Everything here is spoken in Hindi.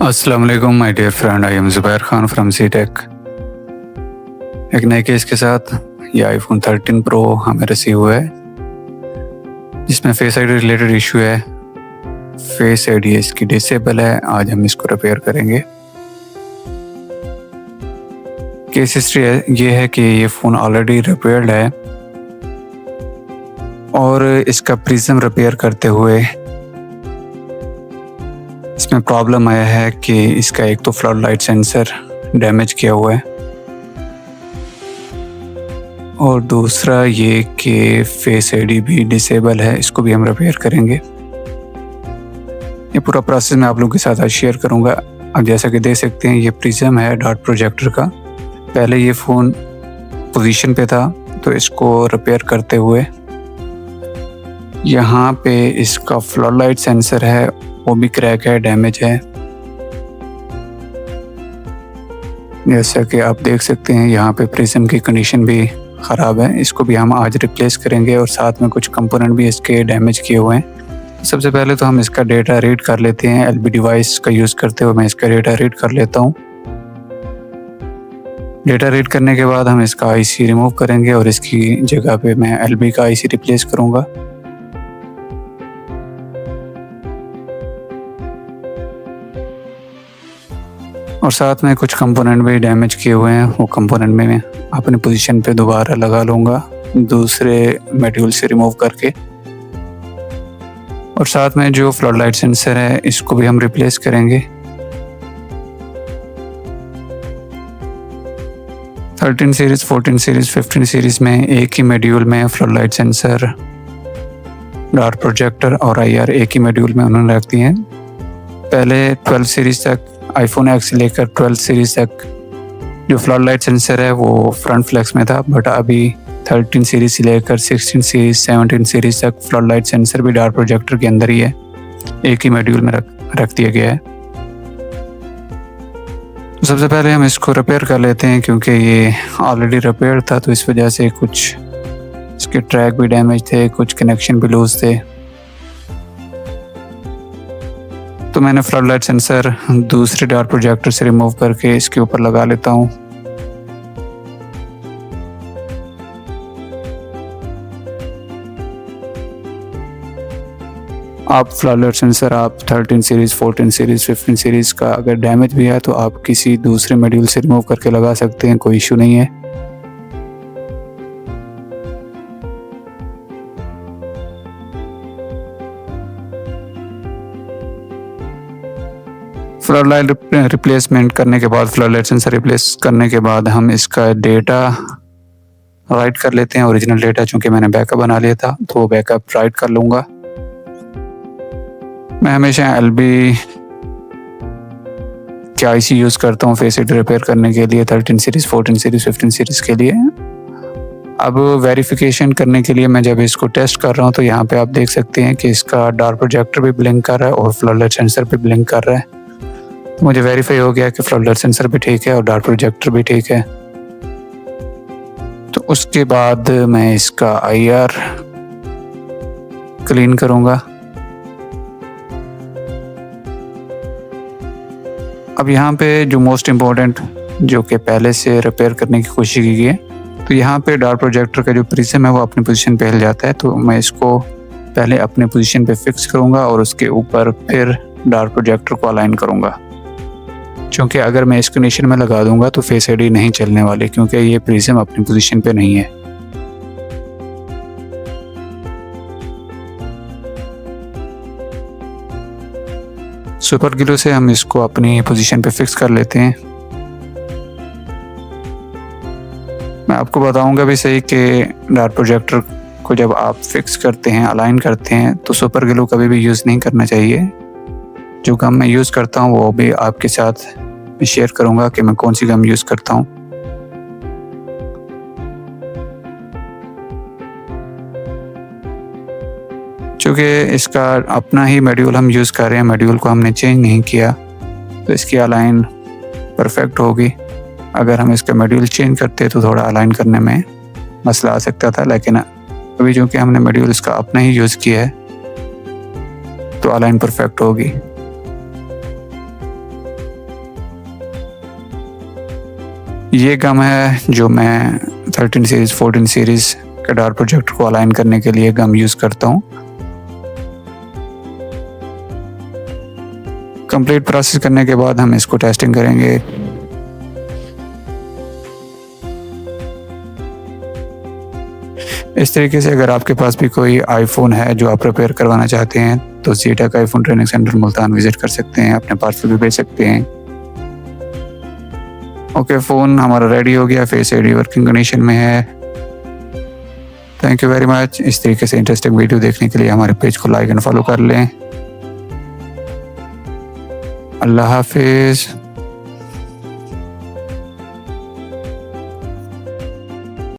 अस्सलाम वालेकुम my dear friend, I am Zubair Khan from C tech. एक नए केस के साथ ये आईफोन 13 प्रो हमें रिसीव हुआ है, जिसमें फेस आईडी रिलेटेड इशू है। फेस आईडी इसकी डिसेबल है। आज हम इसको रिपेयर करेंगे। केस हिस्ट्री ये है कि ये फ़ोन ऑलरेडी रिपेयर्ड है और इसका प्रिज्म रिपेयर करते हुए इसमें प्रॉब्लम आया है कि इसका एक तो फ्लड लाइट सेंसर डैमेज किया हुआ है और दूसरा ये कि फेस आईडी भी डिसेबल है। इसको भी हम रिपेयर करेंगे। ये पूरा प्रोसेस मैं आप लोगों के साथ आज शेयर करूंगा। अब जैसा कि देख सकते हैं, ये प्रिज्म है डॉट प्रोजेक्टर का। पहले ये फ़ोन पोजीशन पे था, तो इसको रिपेयर करते हुए यहाँ पे इसका फ्लड लाइट सेंसर है, वो भी क्रैक है, डैमेज है। जैसा कि आप देख सकते हैं, यहाँ पे प्रिज्म की कंडीशन भी ख़राब है। इसको भी हम आज रिप्लेस करेंगे और साथ में कुछ कंपोनेंट भी इसके डैमेज किए हुए हैं। सबसे पहले तो हम इसका डेटा रीड कर लेते हैं। एलबी डिवाइस का यूज़ करते हुए मैं इसका डेटा रीड कर लेता हूँ। डेटा रीड करने के बाद हम इसका आईसी रिमूव करेंगे और इसकी जगह पे मैं एलबी का आईसी रिप्लेस करूँगा। और साथ में कुछ कंपोनेंट भी डैमेज किए हुए हैं, वो कंपोनेंट में मैं अपनी पोजीशन पे दोबारा लगा लूँगा दूसरे मॉड्यूल से रिमूव करके। और साथ में जो फ्लड लाइट सेंसर है, इसको भी हम रिप्लेस करेंगे। 13 सीरीज़, 14 सीरीज़, 15 सीरीज़ में एक ही मॉड्यूल में flood light sensor, dot projector और आईआर एक ही मॉड्यूल में उन्होंने रख दिए हैं। पहले 12 सीरीज़ तक, आईफोन एक्स से लेकर 12 सीरीज़ तक जो फ्लड लाइट सेंसर है वो फ्रंट फ्लेक्स में था, बट अभी 13 सीरीज़ से लेकर 16 सीरीज़, 17 सीरीज़ तक फ्लड लाइट सेंसर भी डॉट प्रोजेक्टर के अंदर ही है, एक ही मॉड्यूल में रख दिया गया है। तो सबसे पहले हम इसको रिपेयर कर लेते हैं, क्योंकि ये ऑलरेडी रिपेयर था, तो इस वजह से कुछ इसके ट्रैक भी डैमेज थे, कुछ कनेक्शन भी लूज थे। तो मैंने फ्लड लाइट सेंसर दूसरे डॉट प्रोजेक्टर से रिमूव करके इसके ऊपर लगा लेता हूँ। आप फ्लड लाइट सेंसर आप 13 सीरीज़, 14 सीरीज़, 15 सीरीज़ का अगर डैमेज भी है तो आप किसी दूसरे मॉड्यूल से रिमूव करके लगा सकते हैं, कोई इशू नहीं है। फ्लड लाइट रिप्लेसमेंट करने के बाद, फ्लड लाइट सेंसर रिप्लेस करने के बाद हम इसका डेटा राइट कर लेते हैं। ओरिजिनल डेटा चूँकि मैंने बैकअप बना लिया था, तो वो बैकअप राइट कर लूँगा। मैं हमेशा एलबी के आईसी यूज़ करता हूँ फेस आईडी रिपेयर करने के लिए, 13 सीरीज़, 14 सीरीज़, 15 सीरीज़ के लिए। अब वेरिफिकेशन करने के लिए मैं जब इसको टेस्ट कर रहा हूँ, तो यहाँ पे आप देख सकते हैं कि इसका डॉट प्रोजेक्टर भी ब्लिंक कर रहा है और फ्लड लाइट सेंसर भी ब्लिंक कर रहा है। तो मुझे वेरीफाई हो गया कि फ्लड लाइट सेंसर भी ठीक है और डॉट प्रोजेक्टर भी ठीक है। तो उसके बाद मैं इसका आईआर क्लीन करूँगा। अब यहाँ पे जो मोस्ट इम्पोर्टेंट, जो कि पहले से रिपेयर करने की कोशिश की गई है, तो यहाँ पे डॉट प्रोजेक्टर का जो प्रिज्म है वो अपनी पोजीशन पे हिल जाता है। तो मैं इसको पहले अपने पोजीशन पे फिक्स करूँगा और उसके ऊपर फिर डॉट प्रोजेक्टर को अलाइन करूँगा, क्योंकि अगर मैं इस कंडीशन में लगा दूंगा तो फेस आईडी नहीं चलने वाली, क्योंकि ये प्रिज्म अपनी पोजीशन पे नहीं है। सुपर ग्लू से हम इसको अपनी पोजीशन पे फिक्स कर लेते हैं। मैं आपको बताऊंगा भी सही कि डॉट प्रोजेक्टर को जब आप फिक्स करते हैं, अलाइन करते हैं, तो सुपर ग्लू कभी भी यूज़ नहीं करना चाहिए। जो गम मैं यूज़ करता हूँ वो भी आपके साथ मैं शेयर करूँगा कि मैं कौन सी गम यूज़ करता हूँ। चूँकि इसका अपना ही मॉड्यूल हम यूज़ कर रहे हैं, मॉड्यूल को हमने चेंज नहीं किया, तो इसकी अलाइन परफेक्ट होगी। अगर हम इसका मॉड्यूल चेंज करते तो थोड़ा अलाइन करने में मसला आ सकता था, लेकिन अभी चूँकि हमने मॉड्यूल इसका अपना ही यूज़ किया है, तो अलाइन परफेक्ट होगी। ये गम है जो मैं 13 सीरीज़ 14 सीरीज़ के डार्ट प्रोजेक्टर को अलाइन करने के लिए गम यूज़ करता हूँ। कंप्लीट प्रोसेस करने के बाद हम इसको टेस्टिंग करेंगे। इस तरीके से अगर आपके पास भी कोई आईफोन है जो आप रिपेयर करवाना चाहते हैं तो Zeetech iPhone training centre Multan visit कर सकते हैं, अपने पार्सल भी भेज सकते हैं। ओके, फ़ोन हमारा रेडी हो गया, फेस आईडी वर्किंग कंडीशन में है। Thank you very much. इस तरीके से इंटरेस्टिंग वीडियो देखने के लिए हमारे पेज को लाइक एंड फॉलो कर लें। अल्लाह हाफिज़।